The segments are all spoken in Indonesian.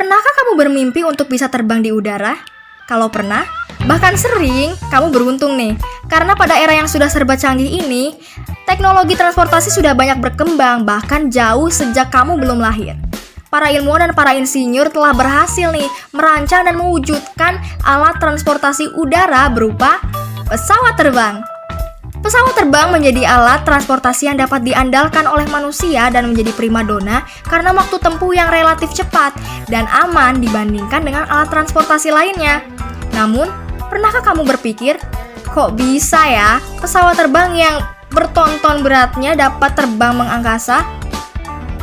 Pernahkah kamu bermimpi untuk bisa terbang di udara? Kalau pernah, bahkan sering, kamu beruntung nih. Karena pada era yang sudah serba canggih ini, teknologi transportasi sudah banyak berkembang, bahkan jauh sejak kamu belum lahir. Para ilmuwan dan para insinyur telah berhasil nih merancang dan mewujudkan alat transportasi udara berupa pesawat terbang. Pesawat terbang menjadi alat transportasi yang dapat diandalkan oleh manusia dan menjadi primadona karena waktu tempuh yang relatif cepat dan aman dibandingkan dengan alat transportasi lainnya. Namun, pernahkah kamu berpikir, kok bisa ya pesawat terbang yang bertonton beratnya dapat terbang mengangkasa?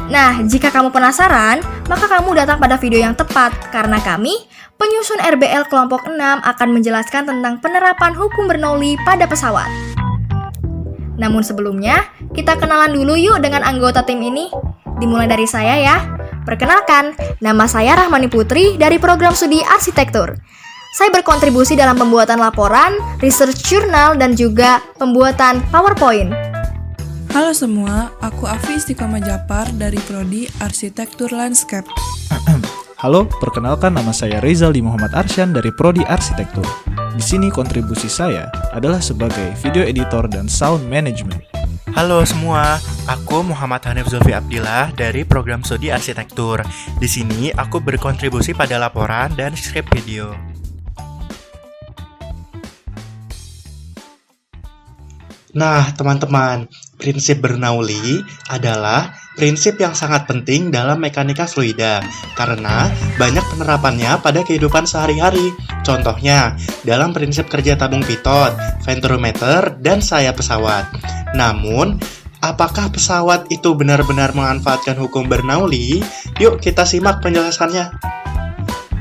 Nah, jika kamu penasaran, maka kamu datang pada video yang tepat karena kami, penyusun RBL kelompok 6 akan menjelaskan tentang penerapan hukum Bernoulli pada pesawat. Namun sebelumnya, kita kenalan dulu yuk dengan anggota tim ini. Dimulai dari saya ya. Perkenalkan, nama saya Rahmani Putri dari program studi arsitektur. Saya berkontribusi dalam pembuatan laporan, research jurnal, dan juga pembuatan PowerPoint. Halo semua, aku Afi Istiqomah Japar dari Prodi Arsitektur Landscape. Halo, perkenalkan nama saya Rizaldi Muhammad Arsyan dari Prodi Arsitektur. Di sini kontribusi saya adalah sebagai video editor dan sound management. Halo semua, aku Muhammad Hanif Zulfi Abdillah dari program studi arsitektur. Di sini aku berkontribusi pada laporan dan skrip video. Nah, teman-teman, prinsip Bernoulli adalah prinsip yang sangat penting dalam mekanika fluida karena banyak penerapannya pada kehidupan sehari-hari. Contohnya, dalam prinsip kerja tabung pitot, venturometer, dan sayap pesawat. Namun, apakah pesawat itu benar-benar memanfaatkan hukum Bernoulli? Yuk kita simak penjelasannya.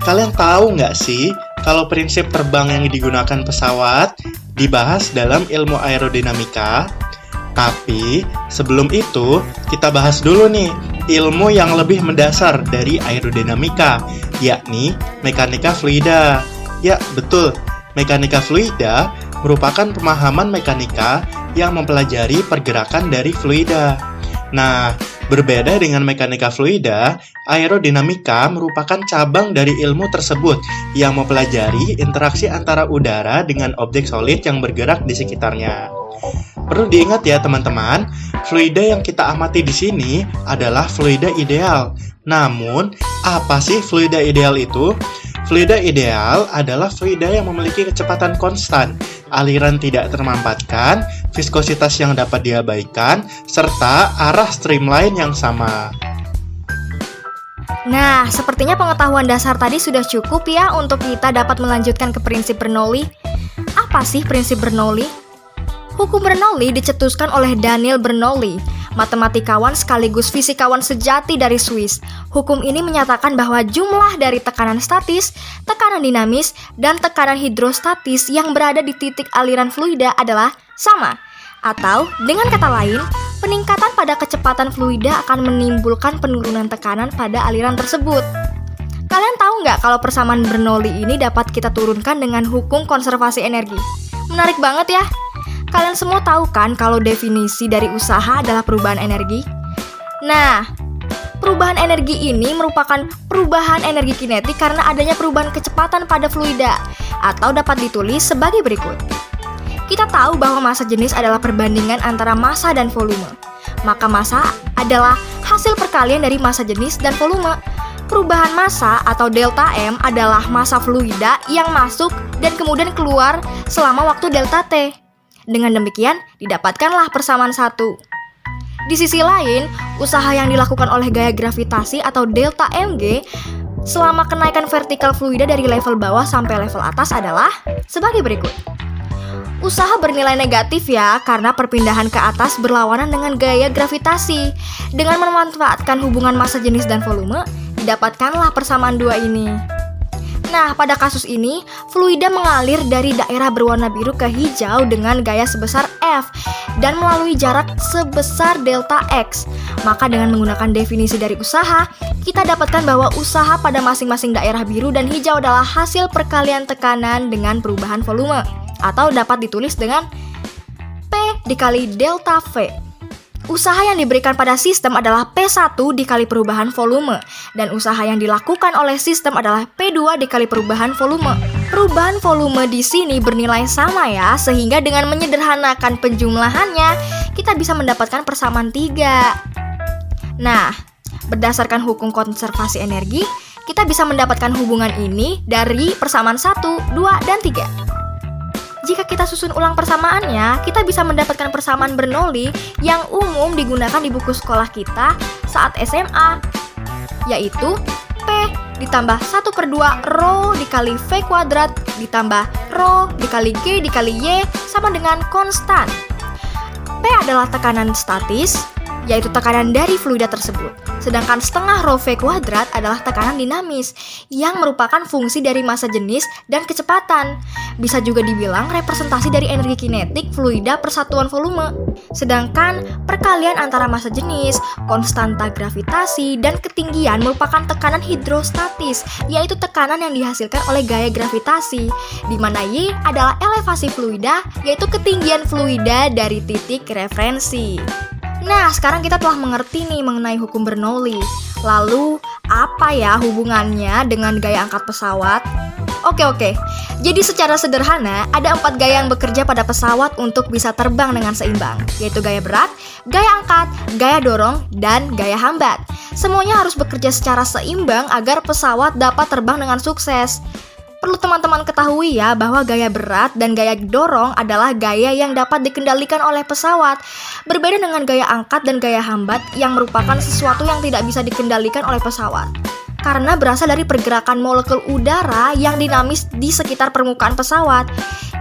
Kalian tahu nggak sih kalau prinsip terbang yang digunakan pesawat dibahas dalam ilmu aerodinamika? Tapi sebelum itu kita bahas dulu nih ilmu yang lebih mendasar dari aerodinamika, yakni mekanika fluida. Ya betul, mekanika fluida merupakan pemahaman mekanika yang mempelajari pergerakan dari fluida. Nah, berbeda dengan mekanika fluida, aerodinamika merupakan cabang dari ilmu tersebut yang mempelajari interaksi antara udara dengan objek solid yang bergerak di sekitarnya. Perlu diingat ya teman-teman, fluida yang kita amati di sini adalah fluida ideal. Namun, apa sih fluida ideal itu? Fluida ideal adalah fluida yang memiliki kecepatan konstan, aliran tidak termampatkan, viskositas yang dapat diabaikan, serta arah streamline yang sama. Nah, sepertinya pengetahuan dasar tadi sudah cukup ya untuk kita dapat melanjutkan ke prinsip Bernoulli. Apa sih prinsip Bernoulli? Hukum Bernoulli dicetuskan oleh Daniel Bernoulli, matematikawan sekaligus fisikawan sejati dari Swiss. Hukum ini menyatakan bahwa jumlah dari tekanan statis, tekanan dinamis, dan tekanan hidrostatis yang berada di titik aliran fluida adalah sama. Atau, dengan kata lain, peningkatan pada kecepatan fluida akan menimbulkan penurunan tekanan pada aliran tersebut. Kalian tahu nggak kalau persamaan Bernoulli ini dapat kita turunkan dengan hukum konservasi energi? Menarik banget ya! Kalian semua tahu kan kalau definisi dari usaha adalah perubahan energi? Nah, perubahan energi ini merupakan perubahan energi kinetik karena adanya perubahan kecepatan pada fluida, atau dapat ditulis sebagai berikut. Kita tahu bahwa massa jenis adalah perbandingan antara massa dan volume. Maka massa adalah hasil perkalian dari massa jenis dan volume. Perubahan massa atau delta M adalah massa fluida yang masuk dan kemudian keluar selama waktu delta T. Dengan demikian, didapatkanlah persamaan 1. Di sisi lain, usaha yang dilakukan oleh gaya gravitasi atau delta mg selama kenaikan vertikal fluida dari level bawah sampai level atas adalah sebagai berikut. Usaha bernilai negatif ya, karena perpindahan ke atas berlawanan dengan gaya gravitasi. Dengan memanfaatkan hubungan massa jenis dan volume, didapatkanlah persamaan 2 ini. Nah, pada kasus ini, fluida mengalir dari daerah berwarna biru ke hijau dengan gaya sebesar F dan melalui jarak sebesar delta X. Maka dengan menggunakan definisi dari usaha, kita dapatkan bahwa usaha pada masing-masing daerah biru dan hijau adalah hasil perkalian tekanan dengan perubahan volume, atau dapat ditulis dengan P dikali delta V. Usaha yang diberikan pada sistem adalah P1 dikali perubahan volume, dan usaha yang dilakukan oleh sistem adalah P2 dikali perubahan volume. Perubahan volume di sini bernilai sama ya, sehingga dengan menyederhanakan penjumlahannya, kita bisa mendapatkan persamaan 3. Nah, berdasarkan hukum konservasi energi, kita bisa mendapatkan hubungan ini dari persamaan 1, 2, dan 3. Jika kita susun ulang persamaannya, kita bisa mendapatkan persamaan Bernoulli yang umum digunakan di buku sekolah kita saat SMA, yaitu P ditambah 1/2 rho dikali V kuadrat ditambah rho dikali G dikali Y sama dengan konstan. P adalah tekanan statis, yaitu tekanan dari fluida tersebut. Sedangkan setengah rho V kuadrat adalah tekanan dinamis, yang merupakan fungsi dari massa jenis dan kecepatan. Bisa juga dibilang representasi dari energi kinetik fluida per satuan volume. Sedangkan perkalian antara massa jenis, konstanta gravitasi, dan ketinggian merupakan tekanan hidrostatis, yaitu tekanan yang dihasilkan oleh gaya gravitasi, di mana Y adalah elevasi fluida, yaitu ketinggian fluida dari titik referensi. Nah, sekarang kita telah mengerti nih mengenai hukum Bernoulli. Lalu, apa ya hubungannya dengan gaya angkat pesawat? Oke. Jadi secara sederhana, ada 4 gaya yang bekerja pada pesawat untuk bisa terbang dengan seimbang, yaitu gaya berat, gaya angkat, gaya dorong, dan gaya hambat. Semuanya harus bekerja secara seimbang agar pesawat dapat terbang dengan sukses. Perlu teman-teman ketahui ya bahwa gaya berat dan gaya dorong adalah gaya yang dapat dikendalikan oleh pesawat, berbeda dengan gaya angkat dan gaya hambat yang merupakan sesuatu yang tidak bisa dikendalikan oleh pesawat. Karena berasal dari pergerakan molekul udara yang dinamis di sekitar permukaan pesawat.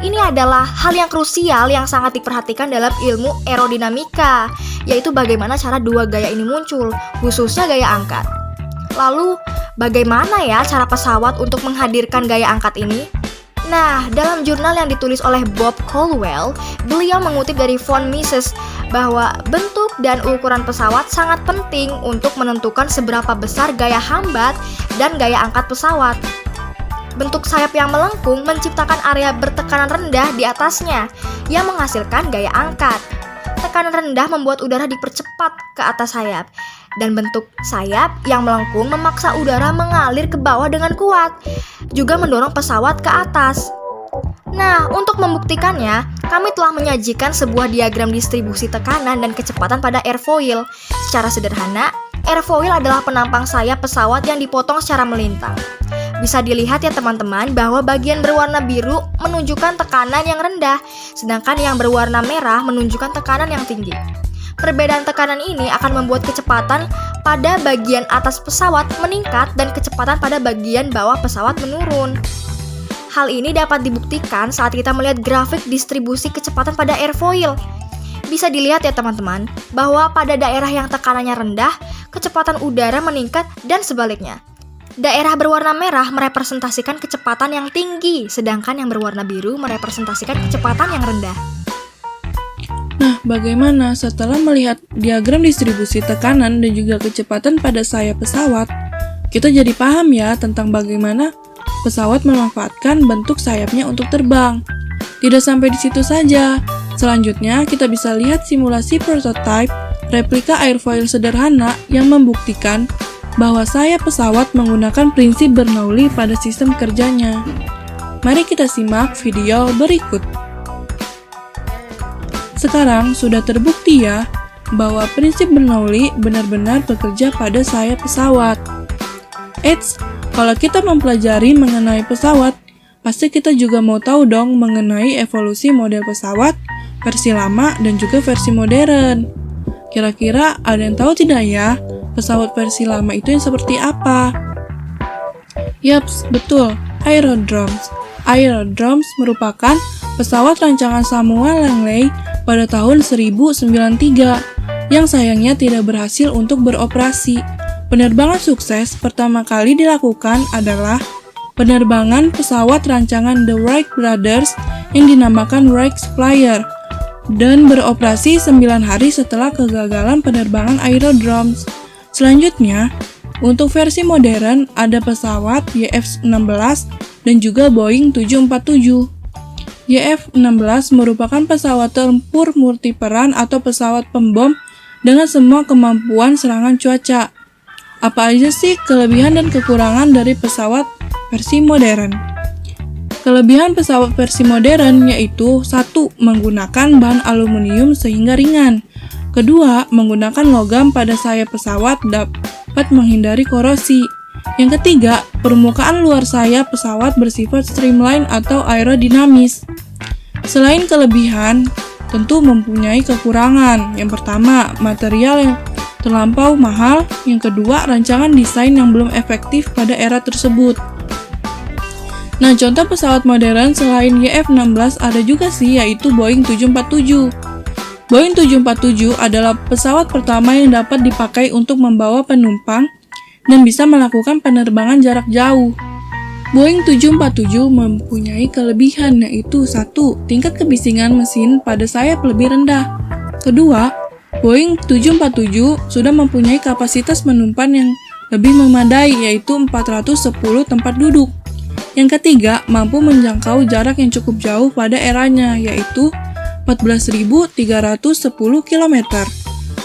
Ini adalah hal yang krusial yang sangat diperhatikan dalam ilmu aerodinamika, yaitu bagaimana cara 2 gaya ini muncul, khususnya gaya angkat. Lalu, bagaimana ya cara pesawat untuk menghadirkan gaya angkat ini? Nah, dalam jurnal yang ditulis oleh Bob Caldwell, beliau mengutip dari von Mises bahwa bentuk dan ukuran pesawat sangat penting untuk menentukan seberapa besar gaya hambat dan gaya angkat pesawat. Bentuk sayap yang melengkung menciptakan area bertekanan rendah di atasnya yang menghasilkan gaya angkat. Tekanan rendah membuat udara dipercepat ke atas sayap, dan bentuk sayap yang melengkung memaksa udara mengalir ke bawah dengan kuat, juga mendorong pesawat ke atas. Nah, untuk membuktikannya, kami telah menyajikan sebuah diagram distribusi tekanan dan kecepatan pada airfoil. Secara sederhana, airfoil adalah penampang sayap pesawat yang dipotong secara melintang. Bisa dilihat ya teman-teman bahwa bagian berwarna biru menunjukkan tekanan yang rendah, sedangkan yang berwarna merah menunjukkan tekanan yang tinggi. Perbedaan tekanan ini akan membuat kecepatan pada bagian atas pesawat meningkat dan kecepatan pada bagian bawah pesawat menurun. Hal ini dapat dibuktikan saat kita melihat grafik distribusi kecepatan pada airfoil. Bisa dilihat ya teman-teman, bahwa pada daerah yang tekanannya rendah, kecepatan udara meningkat dan sebaliknya. Daerah berwarna merah merepresentasikan kecepatan yang tinggi, sedangkan yang berwarna biru merepresentasikan kecepatan yang rendah. Nah, bagaimana setelah melihat diagram distribusi tekanan dan juga kecepatan pada sayap pesawat, kita jadi paham ya tentang bagaimana pesawat memanfaatkan bentuk sayapnya untuk terbang. Tidak sampai di situ saja. Selanjutnya, kita bisa lihat simulasi prototipe replika airfoil sederhana yang membuktikan bahwa sayap pesawat menggunakan prinsip Bernoulli pada sistem kerjanya. Mari kita simak video berikut. Sekarang sudah terbukti ya bahwa prinsip Bernoulli benar-benar bekerja pada sayap pesawat. Eits, kalau kita mempelajari mengenai pesawat, pasti kita juga mau tahu dong mengenai evolusi model pesawat, versi lama dan juga versi modern. Kira-kira ada yang tahu tidak ya, pesawat versi lama itu yang seperti apa? Yaps, betul, aerodromes. Aerodromes merupakan pesawat rancangan Samuel Langley pada tahun 1093 yang sayangnya tidak berhasil untuk beroperasi. Penerbangan sukses pertama kali dilakukan adalah penerbangan pesawat rancangan The Wright Brothers yang dinamakan Wright Flyer dan beroperasi 9 hari setelah kegagalan penerbangan aerodromes. Selanjutnya, untuk versi modern ada pesawat YF-16 dan juga Boeing 747. YF-16 merupakan pesawat tempur multiperan atau pesawat pembom dengan semua kemampuan serangan cuaca. Apa aja sih kelebihan dan kekurangan dari pesawat versi modern? Kelebihan pesawat versi modern yaitu 1. Menggunakan bahan aluminium sehingga ringan. 2. Menggunakan logam pada sayap pesawat dapat menghindari korosi. Yang ketiga, permukaan luar sayap pesawat bersifat streamline atau aerodinamis. Selain kelebihan, tentu mempunyai kekurangan. Yang pertama, material yang terlampau mahal. Yang kedua, rancangan desain yang belum efektif pada era tersebut. Nah, contoh pesawat modern selain YF-16 ada juga sih, yaitu Boeing 747. Boeing 747 adalah pesawat pertama yang dapat dipakai untuk membawa penumpang dan bisa melakukan penerbangan jarak jauh. Boeing 747 mempunyai kelebihan yaitu 1. Tingkat kebisingan mesin pada sayap lebih rendah. 2. Boeing 747 sudah mempunyai kapasitas penumpang yang lebih memadai yaitu 410 tempat duduk. Yang ketiga, mampu menjangkau jarak yang cukup jauh pada eranya yaitu 14.310 km.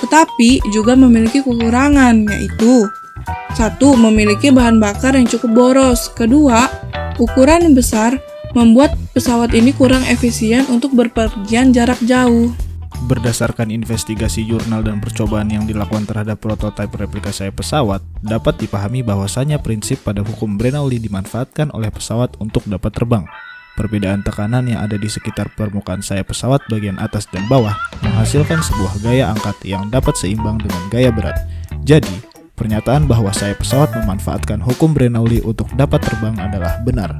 Tetapi juga memiliki kekurangan yaitu 1. Memiliki bahan bakar yang cukup boros. 2. Ukuran yang besar membuat pesawat ini kurang efisien untuk berpergian jarak jauh. Berdasarkan investigasi jurnal dan percobaan yang dilakukan terhadap prototipe replika sayap pesawat, dapat dipahami bahwasanya prinsip pada hukum Bernoulli dimanfaatkan oleh pesawat untuk dapat terbang. Perbedaan tekanan yang ada di sekitar permukaan sayap pesawat bagian atas dan bawah menghasilkan sebuah gaya angkat yang dapat seimbang dengan gaya berat. Jadi, pernyataan bahwa sayap pesawat memanfaatkan hukum Bernoulli untuk dapat terbang adalah benar.